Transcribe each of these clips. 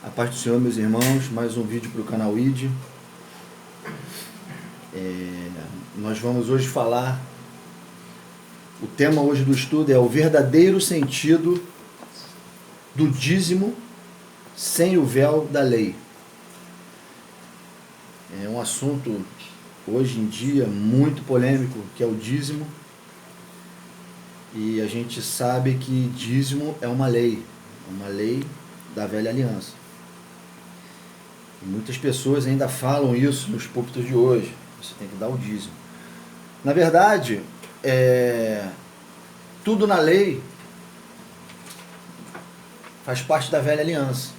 A paz do Senhor, meus irmãos, mais um vídeo para o canal ID. Nós vamos hoje falar, o tema hoje do estudo é o verdadeiro sentido do dízimo sem o véu da lei. É um assunto hoje em dia muito polêmico, que é o dízimo. E a gente sabe que dízimo é uma lei da velha aliança. E muitas pessoas ainda falam isso nos púlpitos de hoje. Você tem que dar o dízimo. Na verdade, tudo na lei faz parte da velha aliança.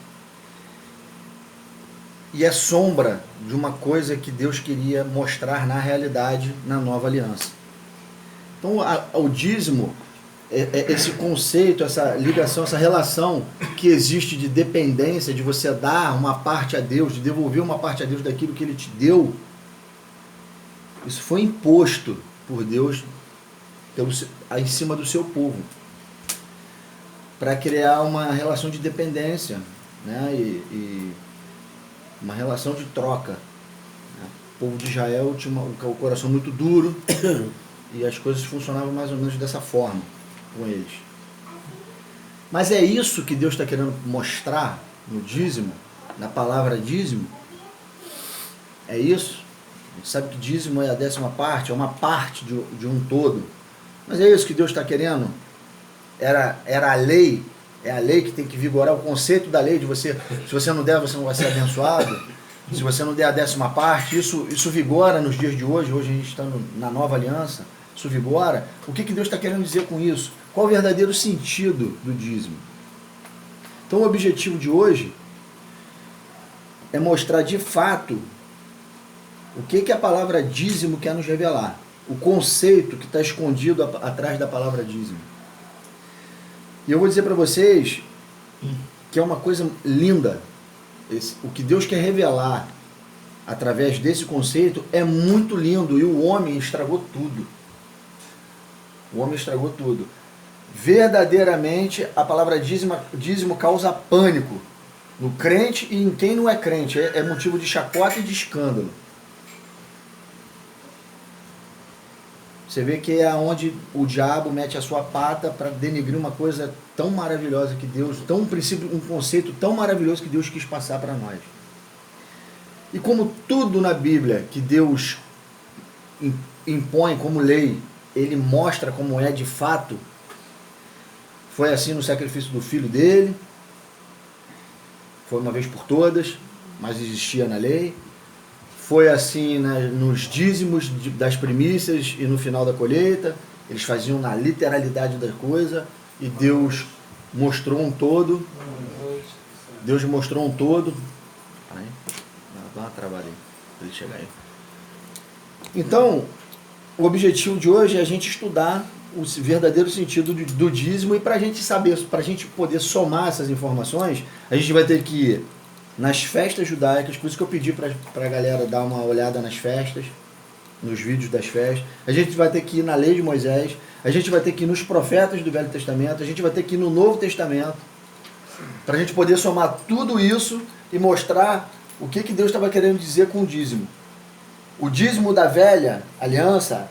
E é sombra de uma coisa que Deus queria mostrar na realidade na nova aliança. Então, o dízimo é esse conceito, essa ligação, essa relação que existe de dependência, de você dar uma parte a Deus, de devolver uma parte a Deus daquilo que Ele te deu. Isso foi imposto por Deus em cima do seu povo, para criar uma relação de dependência, né? E uma relação de troca. O povo de Israel tinha o coração muito duro e as coisas funcionavam mais ou menos dessa forma com eles. Mas é isso que Deus está querendo mostrar no dízimo, na palavra dízimo? É isso? A gente sabe que dízimo é a 10ª parte, é uma parte de um todo. Mas é isso que Deus está querendo? Era a lei, é a lei que tem que vigorar, o conceito da lei de você, se você não der, você não vai ser abençoado. Se você não der a 10ª parte, isso vigora nos dias de hoje. Hoje a gente está na nova aliança, isso vigora. O que Deus está querendo dizer com isso? Qual o verdadeiro sentido do dízimo? Então o objetivo de hoje é mostrar de fato o que a palavra dízimo quer nos revelar. O conceito que está escondido atrás da palavra dízimo. E eu vou dizer para vocês que é uma coisa linda. O que Deus quer revelar através desse conceito é muito lindo, e o homem estragou tudo. O homem estragou tudo. Verdadeiramente, a palavra dízimo causa pânico no crente e em quem não é crente. É motivo de chacota e de escândalo. Você vê que é onde o diabo mete a sua pata para denegrir uma coisa tão maravilhosa que Deus, um conceito tão maravilhoso que Deus quis passar para nós. E como tudo na Bíblia que Deus impõe como lei, Ele mostra como é de fato. Foi assim no sacrifício do filho dele, foi uma vez por todas, mas existia na lei. Foi assim nos dízimos das primícias e no final da colheita. Eles faziam na literalidade da coisa, e Deus mostrou um todo. Deus mostrou um todo. Aí, dá uma travada aí, para ele chegar aí. Então, o objetivo de hoje é a gente estudar o verdadeiro sentido do dízimo, e para a gente saber, para a gente poder somar essas informações, a gente vai ter que ir nas festas judaicas. Por isso que eu pedi para a galera dar uma olhada nas festas, nos vídeos das festas. A gente vai ter que ir na lei de Moisés, a gente vai ter que ir nos profetas do Velho Testamento, a gente vai ter que ir no Novo Testamento, para a gente poder somar tudo isso e mostrar o que Deus estava querendo dizer com o dízimo. O dízimo da velha aliança,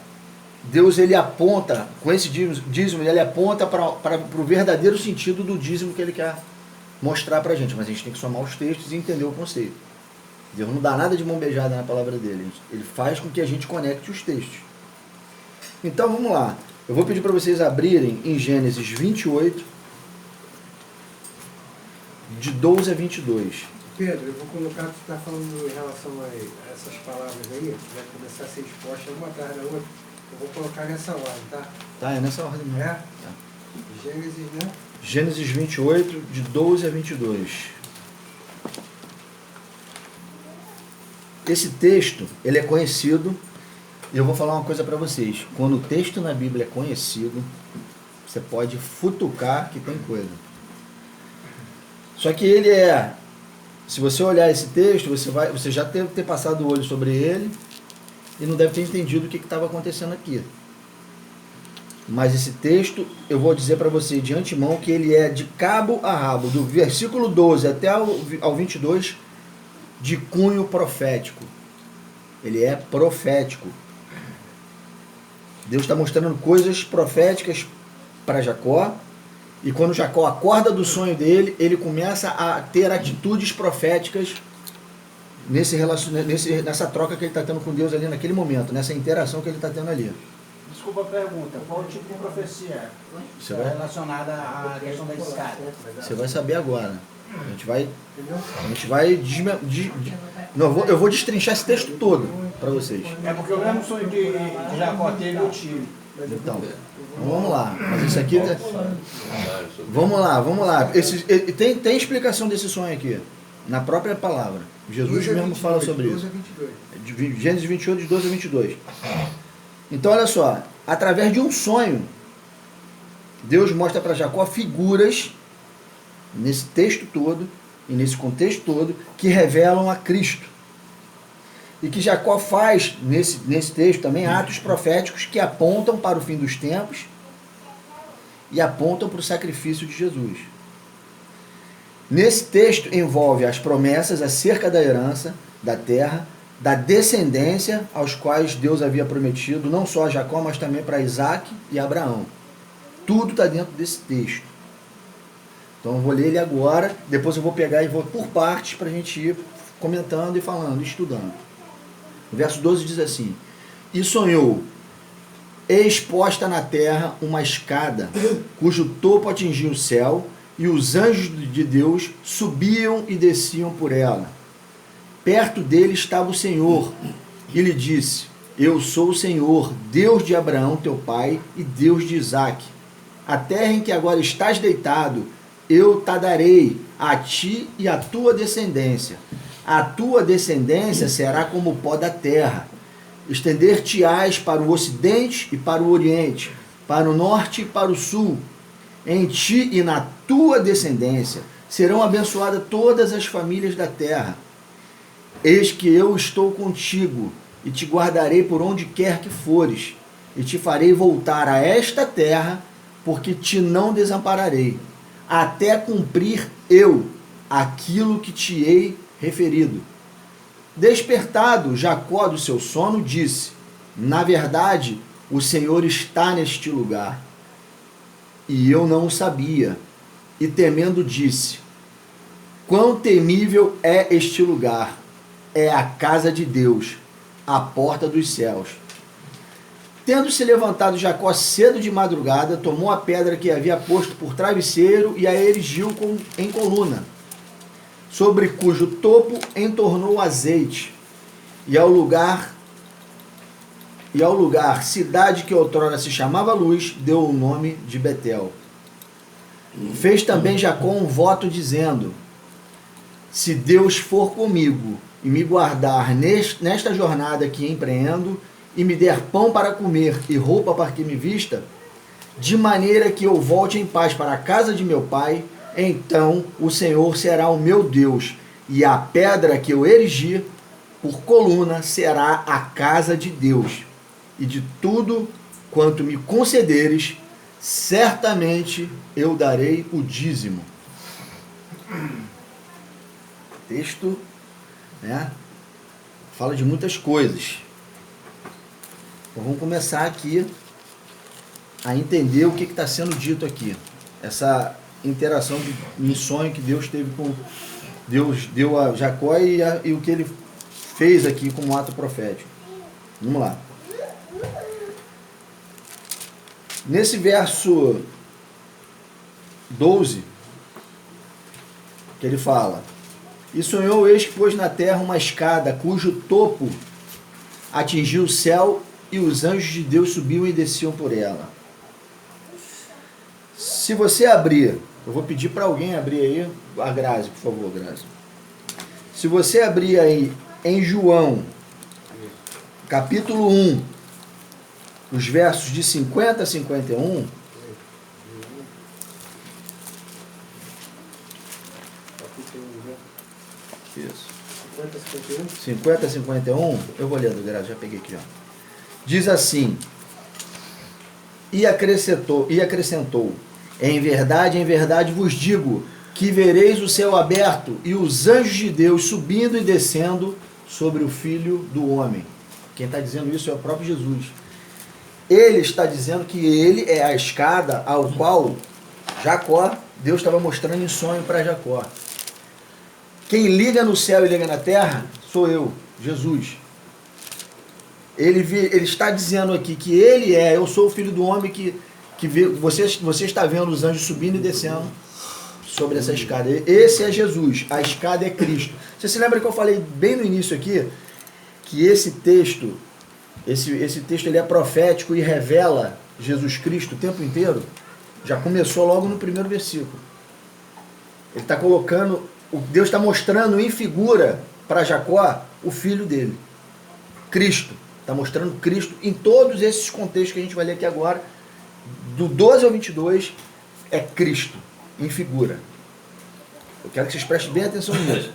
Deus ele aponta, com esse dízimo, ele aponta para o verdadeiro sentido do dízimo que ele quer mostrar para a gente. Mas a gente tem que somar os textos e entender o conceito. Deus não dá nada de mão beijada na palavra dele. Ele faz com que a gente conecte os textos. Então vamos lá. Eu vou pedir para vocês abrirem em Gênesis 28, de 12 a 22. Pedro, eu vou colocar o que você está falando em relação a essas palavras aí, vai começar a ser exposta uma atrás da outra. Eu vou colocar nessa ordem, tá? Tá, é nessa ordem mesmo. É? Tá. Gênesis, né? Gênesis 28, de 12 a 22. Esse texto, ele é conhecido, e eu vou falar uma coisa para vocês. Quando o texto na Bíblia é conhecido, você pode futucar que tem coisa. Só que ele se você olhar esse texto, você já deve ter passado o olho sobre ele e não deve ter entendido o que estava acontecendo aqui. Mas esse texto, eu vou dizer para você de antemão que ele é de cabo a rabo, do versículo 12 até ao 22, de cunho profético. Ele é profético. Deus está mostrando coisas proféticas para Jacó, e quando Jacó acorda do sonho dele, ele começa a ter atitudes proféticas nessa troca que ele está tendo com Deus ali naquele momento, nessa interação que ele está tendo ali. Desculpa a pergunta, qual tipo de profecia é relacionada à questão da escada? Você vai saber agora. Eu vou destrinchar esse texto todo para vocês. É porque o mesmo sonho que Jacó teve, eu tive. Então, vamos lá. Mas isso aqui... Vamos lá. Tem explicação desse sonho aqui, na própria palavra. Jesus mesmo fala sobre isso. Gênesis 28, de 12 a 22. Então, olha só. Através de um sonho, Deus mostra para Jacó figuras, nesse texto todo, e nesse contexto todo, que revelam a Cristo. E que Jacó faz, nesse texto também, atos proféticos que apontam para o fim dos tempos e apontam para o sacrifício de Jesus. Nesse texto envolve as promessas acerca da herança, da terra, da descendência aos quais Deus havia prometido, não só a Jacó, mas também para Isaac e Abraão. Tudo está dentro desse texto. Então eu vou ler ele agora, depois eu vou pegar e vou por partes para a gente ir comentando e falando, estudando. O verso 12 diz assim: E sonhou, exposta na terra uma escada, cujo topo atingia o céu, e os anjos de Deus subiam e desciam por ela. Perto dele estava o Senhor, e lhe disse: Eu sou o Senhor, Deus de Abraão teu pai, e Deus de Isaque. A terra em que agora estás deitado, eu te darei a ti e à tua descendência. A tua descendência será como o pó da terra. Estender-te-ás para o ocidente e para o oriente, para o norte e para o sul. Em ti e na tua descendência serão abençoadas todas as famílias da terra. Eis que eu estou contigo e te guardarei por onde quer que fores, e te farei voltar a esta terra, porque te não desampararei, até cumprir eu aquilo que te hei referido. Despertado Jacó do seu sono, disse: Na verdade, o Senhor está neste lugar, e eu não o sabia. E temendo disse: Quão temível é este lugar! É a casa de Deus, a porta dos céus. Tendo-se levantado Jacó cedo de madrugada, tomou a pedra que havia posto por travesseiro e a erigiu em coluna, sobre cujo topo entornou azeite, e ao lugar cidade que outrora se chamava Luz, deu o nome de Betel. Fez também Jacó um voto dizendo: Se Deus for comigo e me guardar nesta jornada que empreendo, e me der pão para comer e roupa para que me vista, de maneira que eu volte em paz para a casa de meu pai, então o Senhor será o meu Deus, e a pedra que eu erigi por coluna será a casa de Deus. E de tudo quanto me concederes, certamente eu darei o dízimo. Texto, né, fala de muitas coisas. Então vamos começar aqui a entender o que está sendo dito aqui. Essa interação de sonho que Deus teve com... Deus deu a Jacó e o que ele fez aqui como ato profético. Vamos lá. Nesse verso 12, que ele fala: E sonhou, eis que pôs na terra uma escada, cujo topo atingiu o céu, e os anjos de Deus subiam e desciam por ela. Se você abrir, eu vou pedir para alguém abrir aí, a Grazi, por favor, Grazi. Se você abrir aí em João, capítulo 1, os versos de 50 a 51, isso. 50 a 51, eu vou lendo, Grazi, já peguei aqui, ó. Diz assim: E acrescentou, em verdade vos digo, que vereis o céu aberto e os anjos de Deus subindo e descendo sobre o Filho do Homem. Quem está dizendo isso é o próprio Jesus. Ele está dizendo que ele é a escada ao qual Jacó, Deus estava mostrando em sonho para Jacó. Quem liga no céu e liga na terra sou eu, Jesus. Ele está dizendo aqui que eu sou o Filho do Homem que você está vendo os anjos subindo e descendo sobre essa escada. Esse é Jesus, a escada é Cristo. Você se lembra que eu falei bem no início aqui, que esse texto ele é profético e revela Jesus Cristo o tempo inteiro? Já começou logo no primeiro versículo. Ele está colocando, Deus está mostrando em figura para Jacó o filho dele, Cristo. Está mostrando Cristo em todos esses contextos que a gente vai ler aqui agora, do 12 ao 22, é Cristo em figura. Eu quero que vocês prestem bem atenção nisso.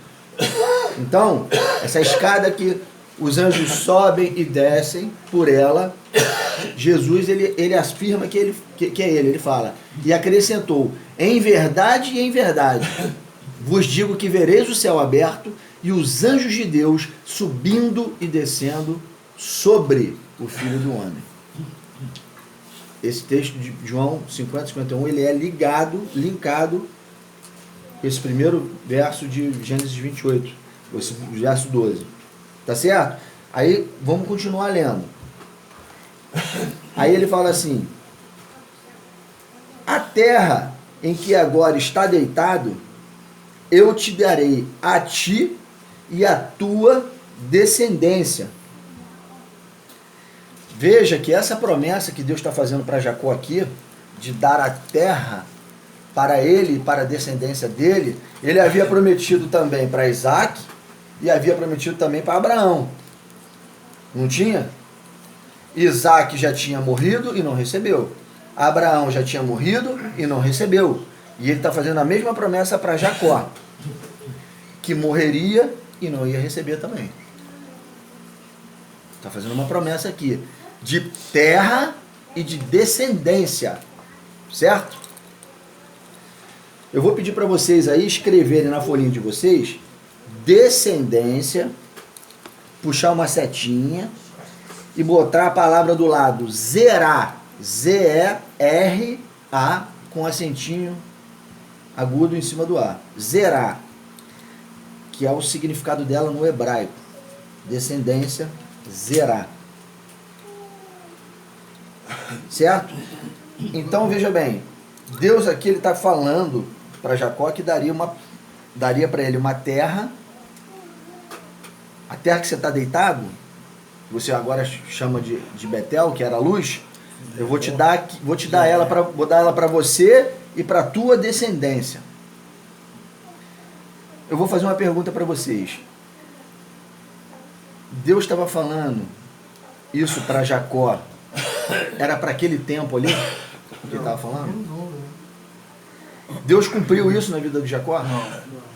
Então, essa escada que os anjos sobem e descem por ela, Jesus, ele afirma que é ele fala, e acrescentou, em verdade, vos digo que vereis o céu aberto e os anjos de Deus subindo e descendo sobre o Filho do Homem. Esse texto de João 50:51, ele é linkado com esse primeiro verso de Gênesis 28, esse verso 12. Tá certo? Aí, vamos continuar lendo. Aí ele fala assim, a terra em que agora está deitado, eu te darei a ti e a tua descendência. Veja que essa promessa que Deus está fazendo para Jacó aqui, de dar a terra para ele e para a descendência dele, ele havia prometido também para Isaac e havia prometido também para Abraão. Não tinha? Isaac já tinha morrido e não recebeu. Abraão já tinha morrido e não recebeu. E ele está fazendo a mesma promessa para Jacó, que morreria e não ia receber também. Está fazendo uma promessa aqui de terra e de descendência, certo? Eu vou pedir para vocês aí escreverem na folhinha de vocês descendência, puxar uma setinha e botar a palavra do lado Zerá, Z-E-R-A, com acentinho agudo em cima do A. Zerá, que é o significado dela no hebraico. Descendência, Zerá. Certo? Então veja bem, Deus aqui está falando para Jacó que daria para ele uma terra, a terra que você está deitado, você agora chama de Betel, que era a luz. Eu vou dar ela para você e para a tua descendência. Eu vou fazer uma pergunta para vocês. Deus estava falando isso para Jacó, era para aquele tempo ali que ele estava falando? Deus cumpriu isso na vida de Jacó? Não.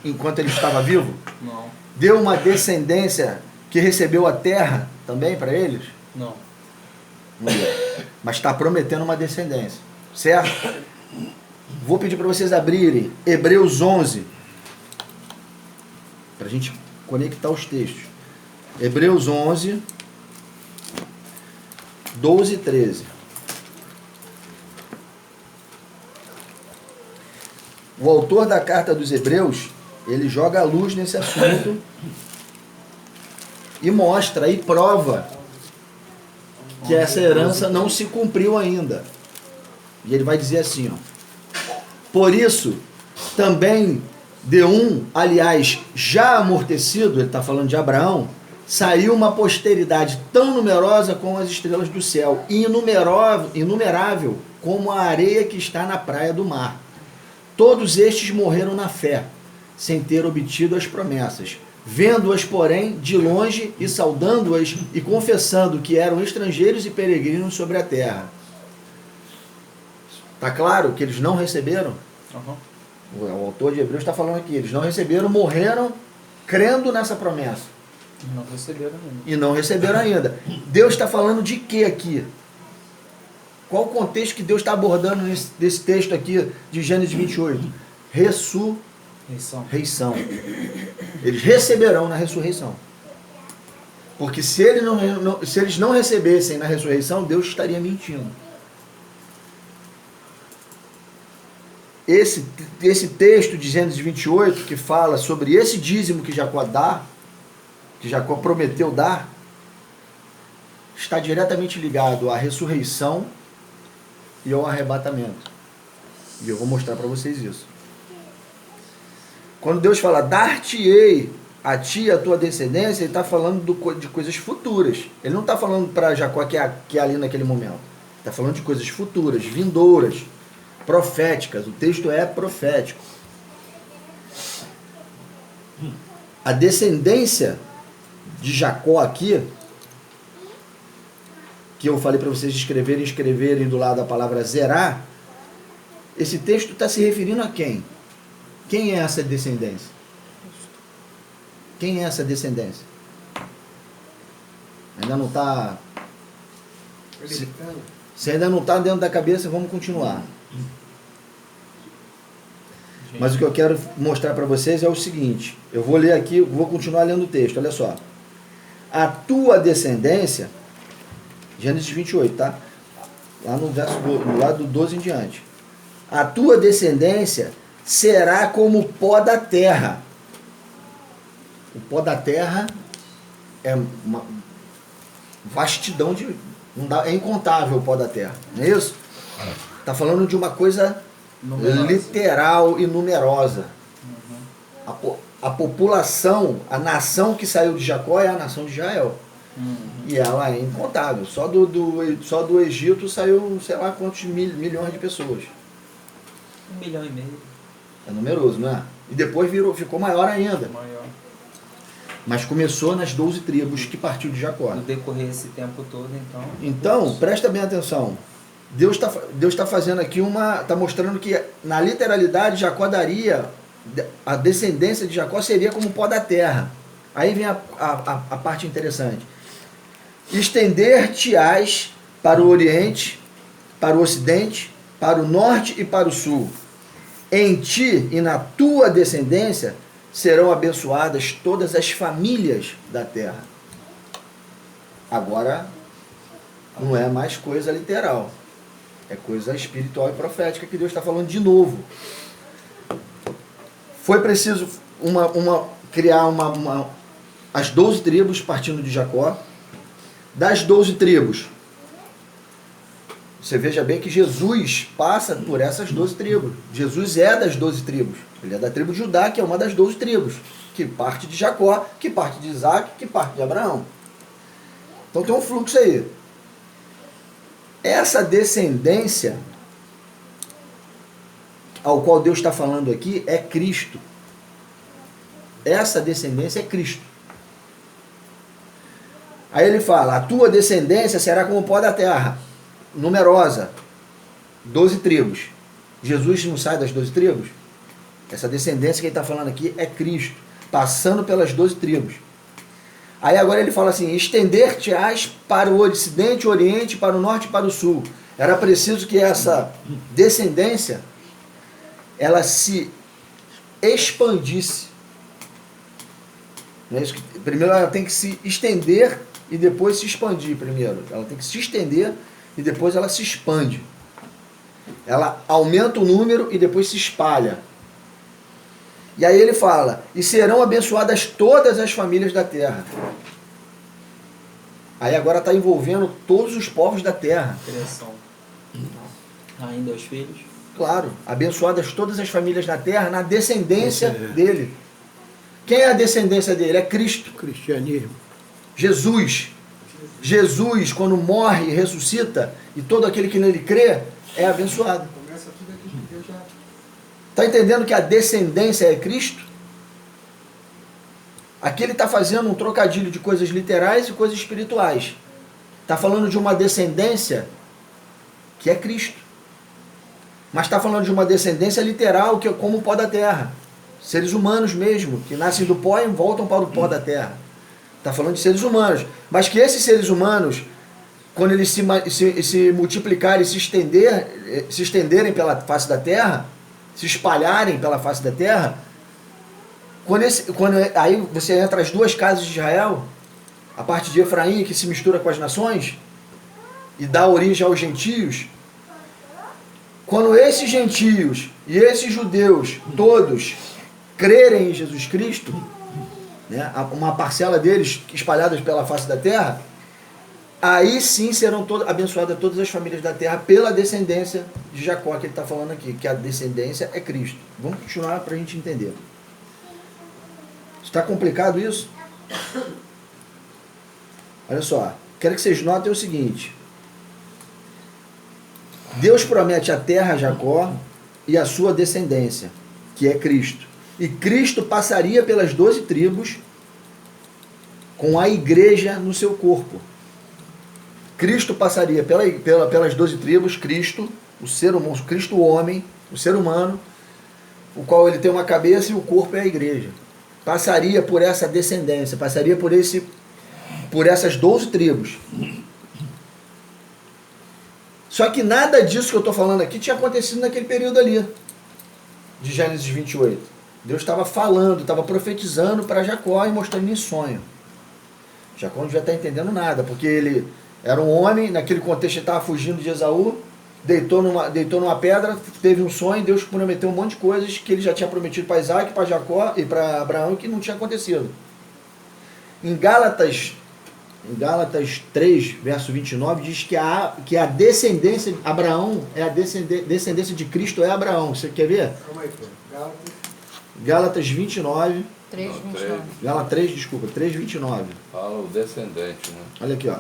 Enquanto ele estava vivo? Não. Deu uma descendência que recebeu a terra também para eles? Não. Não deu. Mas está prometendo uma descendência, certo? Vou pedir para vocês abrirem Hebreus 11, para a gente conectar os textos. Hebreus 11, 12 e 13. O autor da carta dos Hebreus, ele joga a luz nesse assunto e mostra e prova que essa herança não se cumpriu ainda. E ele vai dizer assim, ó: por isso, também de aliás, já amortecido, ele está falando de Abraão, saiu uma posteridade tão numerosa como as estrelas do céu, e inumerável como a areia que está na praia do mar. Todos estes morreram na fé, sem ter obtido as promessas, vendo-as, porém, de longe e saudando-as e confessando que eram estrangeiros e peregrinos sobre a terra. Está claro que eles não receberam? Uhum. O autor de Hebreus está falando aqui, eles não receberam, morreram crendo nessa promessa. Não receberam ainda. E não receberam ainda. Deus está falando de quê aqui? Qual o contexto que Deus está abordando nesse texto aqui de Gênesis 28? Ressurreição. Eles receberão na ressurreição. Porque se eles não recebessem na ressurreição, Deus estaria mentindo. Esse texto de Gênesis 28, que fala sobre esse dízimo que Jacó dá, que Jacó prometeu dar, está diretamente ligado à ressurreição e ao arrebatamento. E eu vou mostrar para vocês isso. Quando Deus fala, dar-te-ei a ti e a tua descendência, ele está falando de coisas futuras. Ele não está falando para Jacó que é ali naquele momento. Está falando de coisas futuras, vindouras, proféticas. O texto é profético. A descendência de Jacó aqui, que eu falei para vocês escreverem do lado da palavra Zerá, esse texto está se referindo a quem? Quem é essa descendência? Quem é essa descendência? Ainda não está... Se ainda não está dentro da cabeça, vamos continuar. Mas o que eu quero mostrar para vocês é o seguinte. Eu vou ler aqui, vou continuar lendo o texto, olha só. A tua descendência, Gênesis 28, tá? Lá no verso do lado do 12 em diante. A tua descendência será como o pó da terra. O pó da terra é uma vastidão de... é incontável o pó da terra, não é isso? Está falando de uma coisa literal e numerosa. A população, a nação que saiu de Jacó é a nação de Israel. E ela é incontável. Só do Egito saiu, sei lá quantos milhões de pessoas. 1,5 milhão. É numeroso, não é? E depois ficou maior ainda. Maior. Mas começou nas 12 tribos que partiu de Jacó. No decorrer desse tempo todo, então... Então, presta bem atenção. Deus tá fazendo aqui está mostrando que na literalidade Jacó daria, a descendência de Jacó seria como o pó da terra. Aí vem a parte interessante. Estender-te-ás para o oriente, para o ocidente, para o norte e para o sul. Em ti e na tua descendência serão abençoadas todas as famílias da terra. Agora, não é mais coisa literal. É coisa espiritual e profética que Deus está falando de novo. Foi preciso criar as 12 tribos partindo de Jacó. Das 12 tribos, você veja bem que Jesus passa por essas 12 tribos. Jesus é das 12 tribos. Ele é da tribo de Judá, que é uma das 12 tribos. Que parte de Jacó, que parte de Isaac, que parte de Abraão. Então tem um fluxo aí. Essa descendência ao qual Deus está falando aqui é Cristo. Essa descendência é Cristo. Aí ele fala, a tua descendência será como o pó da terra, numerosa, 12 tribos. Jesus não sai das 12 tribos? Essa descendência que ele está falando aqui é Cristo, passando pelas 12 tribos. Aí agora ele fala assim, estender-te-ás para o ocidente, o oriente, para o norte e para o sul. Era preciso que essa descendência, ela se expandisse. Não é isso? Primeiro ela tem que se estender e depois se expandir primeiro. Ela tem que se estender e depois ela se expande. Ela aumenta o número e depois se espalha. E aí ele fala, e serão abençoadas todas as famílias da terra. Aí agora está envolvendo todos os povos da terra. Criação. Ainda os filhos. Claro, abençoadas todas as famílias da terra na descendência dele. Quem é a descendência dele? É Cristo. Cristianismo. Jesus. Jesus, quando morre e ressuscita, e todo aquele que nele crê, é abençoado. Começa tudo aqui de Deus já. Está entendendo que a descendência é Cristo? Aqui ele está fazendo um trocadilho de coisas literais e coisas espirituais. Está falando de uma descendência que é Cristo. Mas está falando de uma descendência literal, que é como o pó da terra. Seres humanos mesmo, que nascem do pó e voltam para o pó da terra. Está falando de seres humanos. Mas que esses seres humanos quando eles se multiplicarem, se estenderem pela face da terra, se espalharem pela face da terra, aí você entra as duas casas de Israel, a parte de Efraim que se mistura com as nações e dá origem aos gentios. Quando esses gentios e esses judeus todos crerem em Jesus Cristo, né, uma parcela deles espalhadas pela face da terra, aí sim serão abençoadas todas as famílias da terra pela descendência de Jacó, que ele está falando aqui, que a descendência é Cristo. Vamos continuar para a gente entender. Está complicado isso? Olha só, quero que vocês notem o seguinte: Deus promete a terra a Jacó e a sua descendência, que é Cristo. E Cristo passaria pelas 12 tribos com a igreja no seu corpo. Cristo passaria pelas 12 tribos, Cristo, o ser humano, Cristo o homem, o ser humano, o qual ele tem uma cabeça e o corpo é a igreja. Passaria por essa descendência, passaria por essas 12 tribos. Só que nada disso que eu estou falando aqui tinha acontecido naquele período ali, de Gênesis 28. Deus estava falando, estava profetizando para Jacó e mostrando em sonho. Jacó não devia estar entendendo nada, porque ele era um homem, naquele contexto ele estava fugindo de Esaú, deitou numa pedra, teve um sonho, Deus prometeu um monte de coisas que ele já tinha prometido para Isaac, para Jacó e para Abraão, que não tinha acontecido. Em Gálatas 3, verso 29, diz que a descendência de Abraão, é a descendência de Cristo é Abraão. Você quer ver? Calma aí, pô. Gálatas 29. 3:29. Gálatas 3, desculpa, 3:29. Fala o descendente, né? Olha aqui, ó.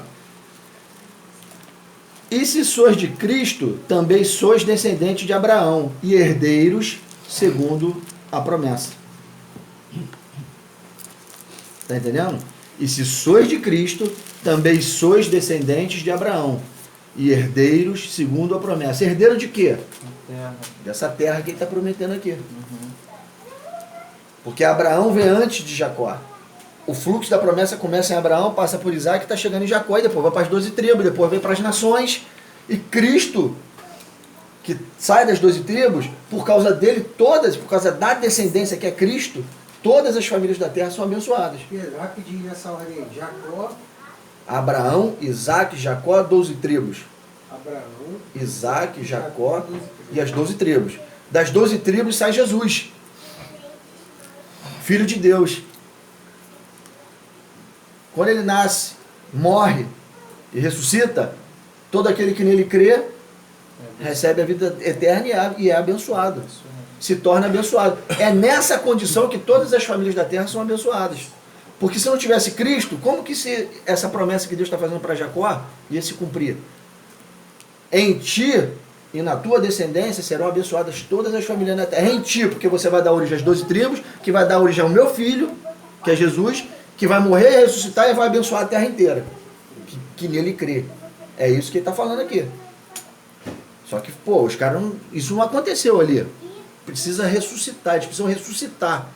E se sois de Cristo, também sois descendentes de Abraão e herdeiros segundo a promessa. Está entendendo? E se sois de Cristo, também sois descendentes de Abraão e herdeiros segundo a promessa. Herdeiro de quê? Terra. Dessa terra que ele está prometendo aqui. Porque Abraão vem antes de Jacó. O fluxo da promessa começa em Abraão, passa por Isaac e está chegando em Jacó, e depois vai para as 12 tribos, depois vem para as nações. E Cristo, que sai das 12 tribos, por causa dele, por causa da descendência que é Cristo, todas as famílias da terra são abençoadas. Rapidinho nessa ordem aí. Jacó, Abraão, Isaac, Jacó, 12 tribos. Abraão, Isaac, Jacó e as 12 tribos. Das 12 tribos sai Jesus, Filho de Deus. Quando ele nasce, morre e ressuscita, todo aquele que nele crê recebe a vida eterna e é abençoado. Se torna abençoado. É nessa condição que todas as famílias da terra são abençoadas. Porque se não tivesse Cristo, como que essa promessa que Deus está fazendo para Jacó ia se cumprir? Em ti e na tua descendência serão abençoadas todas as famílias da terra. Em ti, porque você vai dar origem às 12 tribos, que vai dar origem ao meu filho, que é Jesus, que vai morrer, ressuscitar e vai abençoar a terra inteira, que nele crê. É isso que ele está falando aqui. Só que, os caras não... Isso não aconteceu ali. Precisa ressuscitar, eles precisam ressuscitar.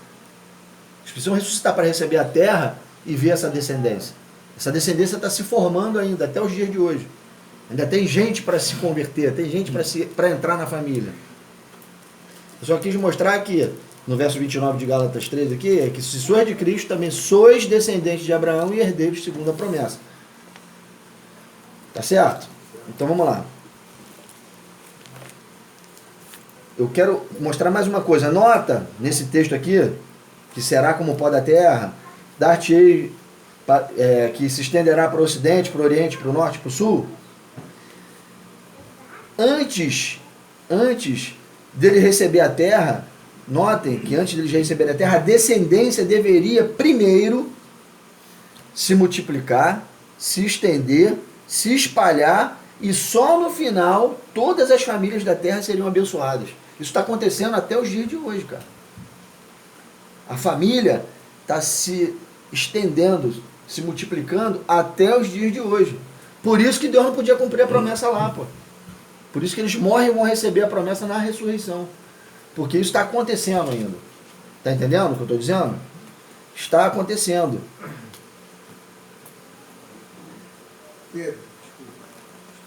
Eles precisam ressuscitar para receber a terra e ver essa descendência. Essa descendência está se formando ainda, até os dias de hoje. Ainda tem gente para se converter, tem gente para entrar na família. Eu só quis mostrar aqui, no verso 29 de Gálatas 3 aqui, é que se sois de Cristo, também sois descendentes de Abraão e herdeiros segundo a promessa. Tá certo? Então vamos lá. Eu quero mostrar mais uma coisa. Nota nesse texto aqui, que será como o pó da terra, dar-te-ei, que se estenderá para o ocidente, para o oriente, para o norte, para o sul. Antes dele receber a terra, notem que antes dele já receber a terra, a descendência deveria primeiro se multiplicar, se estender, se espalhar, e só no final todas as famílias da terra seriam abençoadas. Isso está acontecendo até os dias de hoje, cara. A família está se estendendo, se multiplicando até os dias de hoje. Por isso que Deus não podia cumprir a promessa lá, pô. Por isso que eles morrem e vão receber a promessa na ressurreição. Porque isso está acontecendo ainda. Está entendendo o que eu estou dizendo? Está acontecendo. Pedro,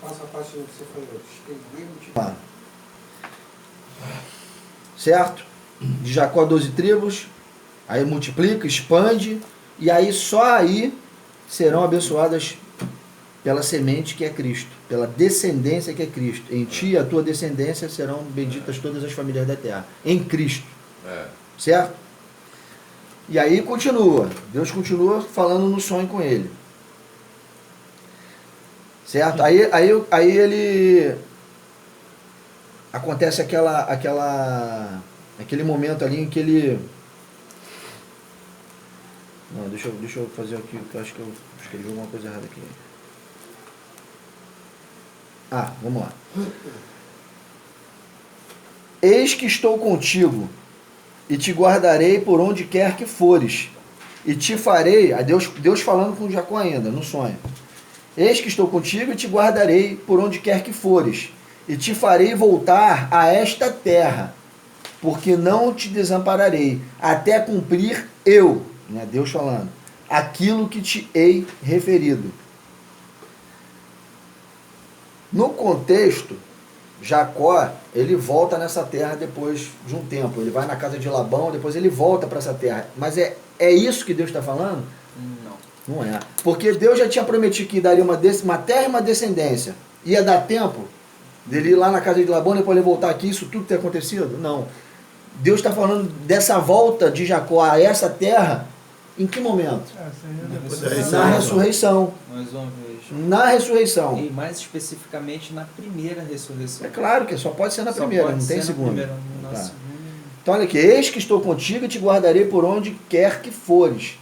passo a passo do que você falou. Estender, Tá. Certo? De Jacó 12 tribos, aí multiplica, expande, e aí só aí serão abençoadas pela semente que é Cristo, pela descendência que é Cristo. Em ti, a tua descendência, serão benditas todas as famílias da terra. Em Cristo. Certo? E aí continua. Deus continua falando no sonho com ele. Certo? Aí ele... Acontece aquele momento ali em que ele... Não, deixa eu fazer aqui, porque eu acho que eu escrevi alguma coisa errada aqui. Vamos lá. Eis que estou contigo, e te guardarei por onde quer que fores, e te farei, Deus falando com Jacó ainda, no sonho. Eis que estou contigo e te guardarei por onde quer que fores, e te farei voltar a esta terra, porque não te desampararei, até cumprir eu, né, Deus falando, aquilo que te hei referido. No contexto, Jacó, ele volta nessa terra depois de um tempo. Ele vai na casa de Labão, depois ele volta para essa terra. Mas é isso que Deus está falando? Não. Não é. Porque Deus já tinha prometido que daria uma terra e uma descendência. Ia dar tempo dele ir lá na casa de Labão, depois ele voltar aqui, isso tudo ter acontecido? Não. Deus está falando dessa volta de Jacó a essa terra, em que momento? Na ressurreição. Mais uma vez. Na ressurreição. E mais especificamente na primeira ressurreição. É claro que só pode ser na primeira, não tem segunda. Tá. Então olha aqui, eis que estou contigo e te guardarei por onde quer que fores.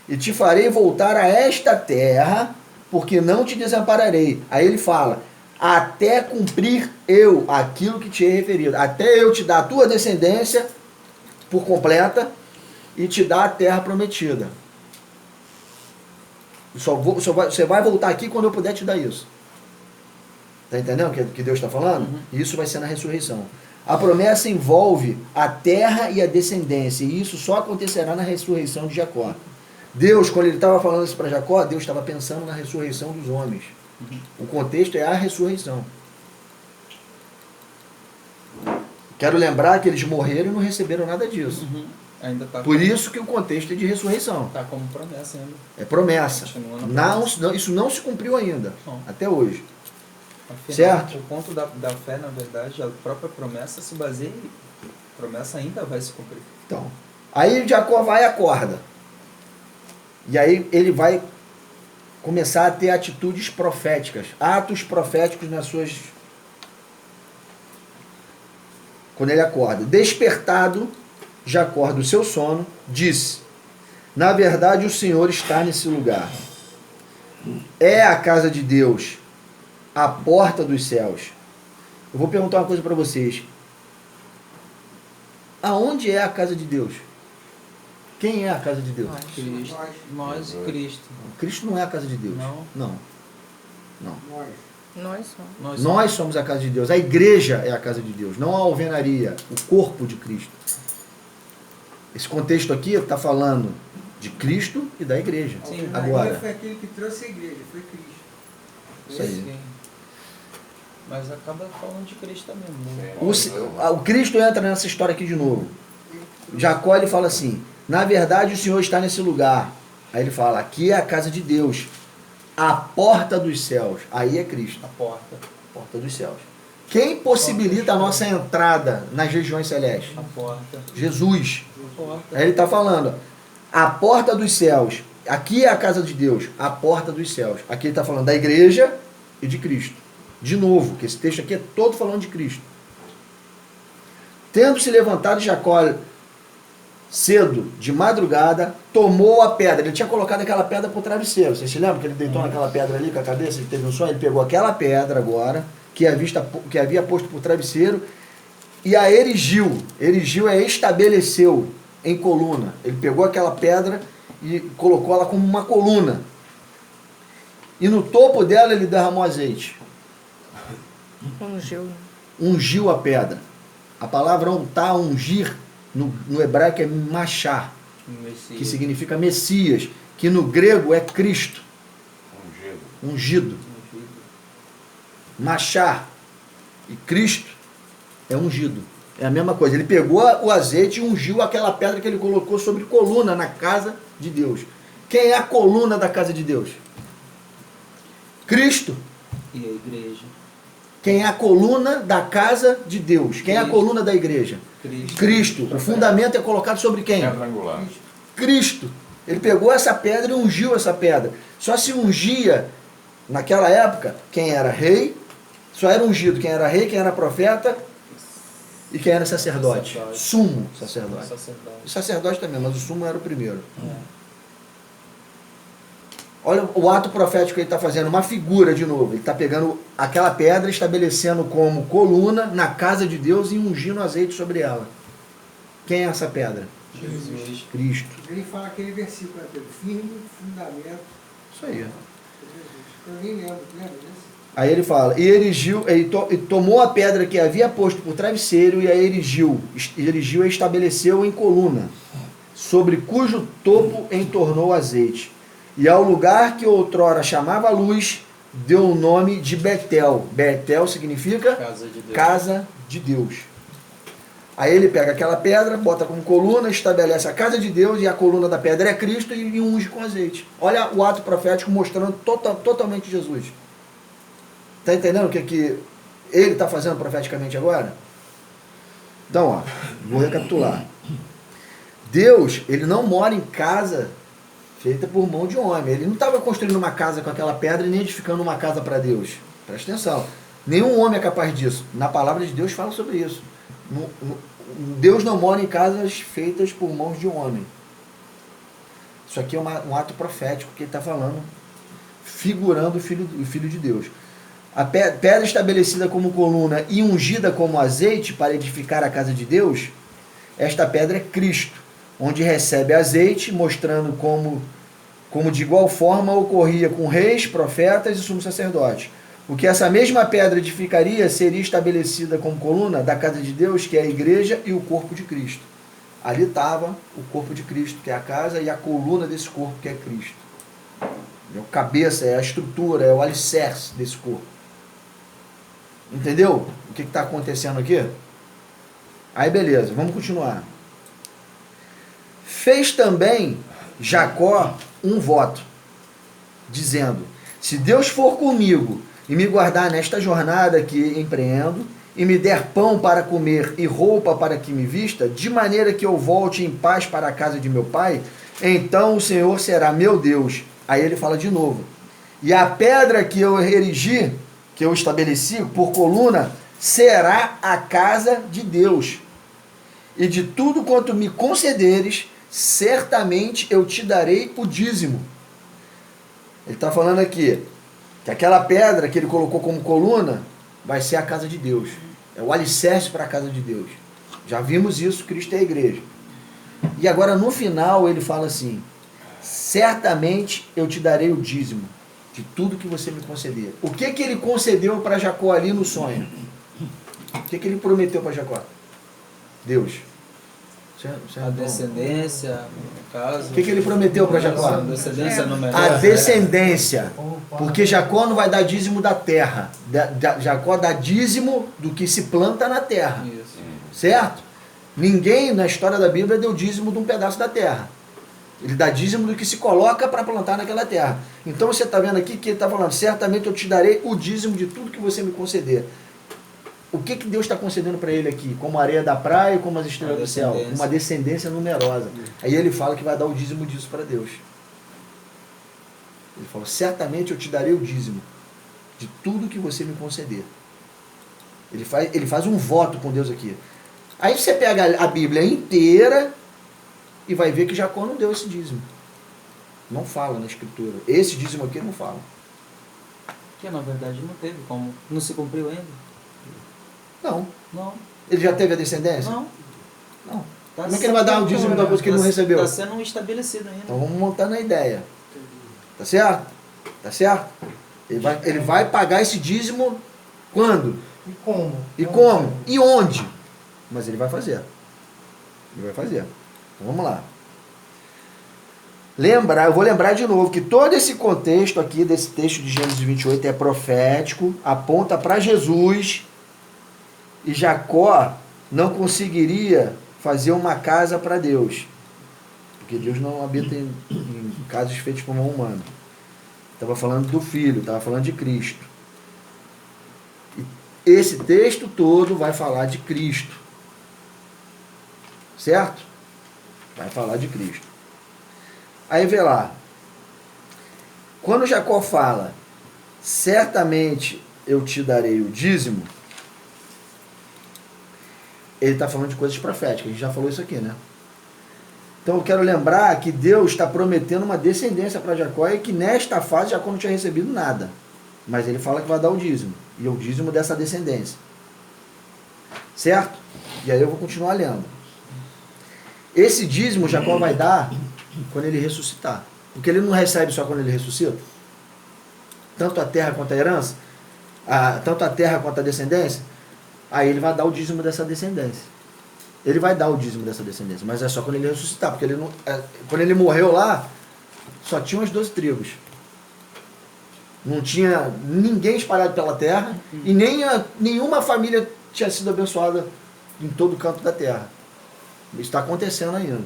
E te farei voltar a esta terra, porque não te desampararei. Aí ele fala, até cumprir eu aquilo que te he referido. Até eu te dar a tua descendência por completa e te dar a terra prometida. Você vai voltar aqui quando eu puder te dar isso. Está entendendo o que Deus está falando? Uhum. Isso vai ser na ressurreição. A promessa envolve a terra e a descendência. E isso só acontecerá na ressurreição de Jacó. Deus, quando ele estava falando isso para Jacó, Deus estava pensando na ressurreição dos homens. Uhum. O contexto é a ressurreição. Quero lembrar que eles morreram e não receberam nada disso. Uhum. Ainda tá por isso que o contexto é de ressurreição. Está como promessa ainda. É promessa. Não, isso não se cumpriu ainda. Não. Até hoje. Afinal, certo? O ponto da fé, na verdade, a própria promessa se baseia em... A promessa ainda vai se cumprir. Então, aí Jacó vai e acorda. E aí ele vai começar a ter atitudes proféticas. Atos proféticos nas suas... Quando ele acorda. Despertado... Jacó, do seu sono, disse, na verdade o Senhor está nesse lugar. É a casa de Deus, a porta dos céus. Eu vou perguntar uma coisa para vocês. Aonde é a casa de Deus? Quem é a casa de Deus? Cristo. Nós e Cristo. Cristo não é a casa de Deus. Não. Nós somos a casa de Deus. A igreja é a casa de Deus, não a alvenaria, o corpo de Cristo. Esse contexto aqui está falando de Cristo e da igreja. Sim, agora. Foi aquele que trouxe a igreja, foi Cristo. Isso aí. Sim. Mas acaba falando de Cristo também. Né? O Cristo entra nessa história aqui de novo. Jacó, ele fala assim, na verdade o Senhor está nesse lugar. Aí ele fala, aqui é a casa de Deus, a porta dos céus. Aí é Cristo. A porta dos céus. Quem possibilita a nossa entrada nas regiões celestes? A porta. Jesus. Aí ele está falando, a porta dos céus. Aqui é a casa de Deus, a porta dos céus. Aqui ele está falando da igreja e de Cristo. De novo, que esse texto aqui é todo falando de Cristo. Tendo se levantado Jacó cedo, de madrugada, tomou a pedra. Ele tinha colocado aquela pedra para o travesseiro. Vocês se lembram que ele deitou naquela pedra ali com a cabeça? Ele teve um sonho, ele pegou aquela pedra agora, que havia posto por travesseiro, e a erigiu. Erigiu é estabeleceu em coluna. Ele pegou aquela pedra e colocou ela como uma coluna. E no topo dela ele derramou azeite. Ungiu a pedra. A palavra untar, ungir, no hebraico é machar, que significa Messias, que no grego é Cristo. Ungido. Machar e Cristo é ungido. É a mesma coisa. Ele pegou o azeite e ungiu aquela pedra que ele colocou sobre coluna na casa de Deus. Quem é a coluna da casa de Deus? Cristo. E a igreja? Quem é a coluna da casa de Deus? Quem é a coluna da igreja? Cristo. O fundamento é colocado sobre quem? Pedra angular. Cristo. Ele pegou essa pedra e ungiu essa pedra. Só se ungia, naquela época, quem era rei, só era ungido quem era rei, quem era profeta e quem era sacerdote. Sumo sacerdote. O sacerdote também, mas o sumo era o primeiro. Olha o ato profético que ele está fazendo, uma figura de novo. Ele está pegando aquela pedra, estabelecendo como coluna na casa de Deus e ungindo azeite sobre ela. Quem é essa pedra? Jesus. Cristo. Ele fala aquele versículo, né, Pedro? Firme fundamento. Isso aí. Eu nem lembro, lembra disso? Aí ele fala, e erigiu, e tomou a pedra que havia posto por travesseiro e a erigiu e estabeleceu em coluna, sobre cujo topo entornou azeite. E ao lugar que outrora chamava luz, deu o nome de Betel. Betel significa Casa de Deus. casa de Deus. Aí ele pega aquela pedra, bota como coluna, estabelece a casa de Deus e a coluna da pedra é Cristo e unge com azeite. Olha o ato profético mostrando totalmente Jesus. Está entendendo o que ele está fazendo profeticamente agora? Então, ó, vou recapitular. Deus, ele não mora em casa feita por mão de homem. Ele não estava construindo uma casa com aquela pedra e nem edificando uma casa para Deus. Presta atenção. Nenhum homem é capaz disso. Na palavra de Deus fala sobre isso. Deus não mora em casas feitas por mãos de um homem. Isso aqui é um ato profético que ele está falando, figurando o Filho de Deus. A pedra estabelecida como coluna e ungida como azeite para edificar a casa de Deus, esta pedra é Cristo, onde recebe azeite, mostrando como de igual forma ocorria com reis, profetas e sumos sacerdotes. O que essa mesma pedra edificaria seria estabelecida como coluna da casa de Deus, que é a igreja e o corpo de Cristo. Ali estava o corpo de Cristo, que é a casa, e a coluna desse corpo, que é Cristo. É o cabeça, é a estrutura, é o alicerce desse corpo. Entendeu o que está acontecendo aqui? Aí beleza, vamos continuar. Fez também Jacó um voto, dizendo: se Deus for comigo e me guardar nesta jornada que empreendo, e me der pão para comer e roupa para que me vista, de maneira que eu volte em paz para a casa de meu pai, então o Senhor será meu Deus. Aí ele fala de novo: e a pedra que eu erigi, que eu estabeleci por coluna, será a casa de Deus. E de tudo quanto me concederes, certamente eu te darei o dízimo. Ele está falando aqui que aquela pedra que ele colocou como coluna vai ser a casa de Deus. É o alicerce para a casa de Deus. Já vimos isso, Cristo é a igreja. E agora no final ele fala assim: certamente eu te darei o dízimo de tudo que você me conceder. O que ele concedeu para Jacó ali no sonho? O que ele prometeu para Jacó? Deus. A descendência, no caso. O que ele prometeu para Jacó? A descendência numerosa. A descendência. Porque Jacó não vai dar dízimo da terra. Jacó dá dízimo do que se planta na terra. Isso. Certo? Ninguém na história da Bíblia deu dízimo de um pedaço da terra. Ele dá dízimo do que se coloca para plantar naquela terra. Então você está vendo aqui que ele está falando: certamente eu te darei o dízimo de tudo que você me conceder. O que Deus está concedendo para ele aqui? Como a areia da praia, como as estrelas do céu? Uma descendência numerosa. Aí ele fala que vai dar o dízimo disso para Deus. Ele falou: certamente eu te darei o dízimo de tudo que você me conceder. Ele faz um voto com Deus aqui. Aí você pega a Bíblia inteira e vai ver que Jacó não deu esse dízimo. Não fala na Escritura. Esse dízimo aqui não fala. Que na verdade não teve como. Não se cumpriu ainda? Não. Não. Ele já teve a descendência? Não. Não. Tá Como é que ele vai dar o dízimo da coisa que ele não recebeu? Está sendo estabelecido ainda. Então vamos montar na ideia. Tá certo? Tá certo? Ele vai pagar esse dízimo quando? E como? E como? E onde? Mas ele vai fazer. Ele vai fazer. Então vamos lá. eu vou lembrar de novo que todo esse contexto aqui, desse texto de Gênesis 28 é profético, aponta para Jesus, e Jacó não conseguiria fazer uma casa para Deus, porque Deus não habita em casas feitas por mão humana. Estava falando do Filho, estava falando de Cristo. E esse texto todo vai falar de Cristo. Certo? Vai falar de Cristo. Aí vê lá. Quando Jacó fala, certamente eu te darei o dízimo, ele está falando de coisas proféticas. A gente já falou isso aqui, né? Então eu quero lembrar que Deus está prometendo uma descendência para Jacó e que nesta fase Jacó não tinha recebido nada. Mas ele fala que vai dar o dízimo. E é o dízimo dessa descendência. Certo? E aí eu vou continuar lendo. Esse dízimo Jacó vai dar quando ele ressuscitar. Porque ele não recebe só quando ele ressuscita. Tanto a terra quanto a herança, tanto a terra quanto a descendência, aí ele vai dar o dízimo dessa descendência. Ele vai dar o dízimo dessa descendência, mas é só quando ele ressuscitar, porque ele não, quando ele morreu lá, só tinha as 12 tribos. Não tinha ninguém espalhado pela terra, e nenhuma família tinha sido abençoada em todo o canto da terra. Isso está acontecendo ainda.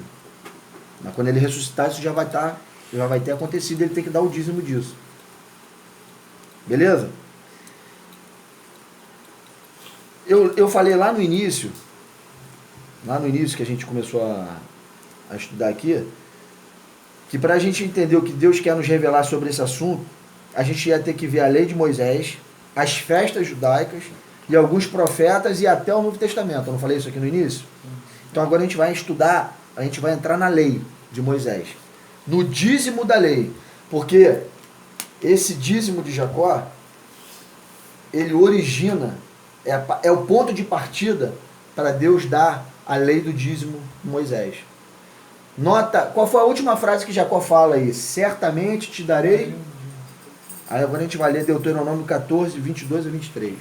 Mas quando ele ressuscitar, isso já vai ter acontecido, ele tem que dar o dízimo disso. Beleza? Eu falei lá no início que a gente começou a estudar aqui, que para a gente entender o que Deus quer nos revelar sobre esse assunto, a gente ia ter que ver a lei de Moisés, as festas judaicas e alguns profetas e até o Novo Testamento. Eu não falei isso aqui no início? Então agora a gente vai estudar, a gente vai entrar na lei de Moisés, no dízimo da lei, porque esse dízimo de Jacó, ele origina, é o ponto de partida para Deus dar a lei do dízimo de Moisés. Nota, qual foi a última frase que Jacó fala aí? Certamente te darei. Aí agora a gente vai ler Deuteronômio 14, 22 a 23.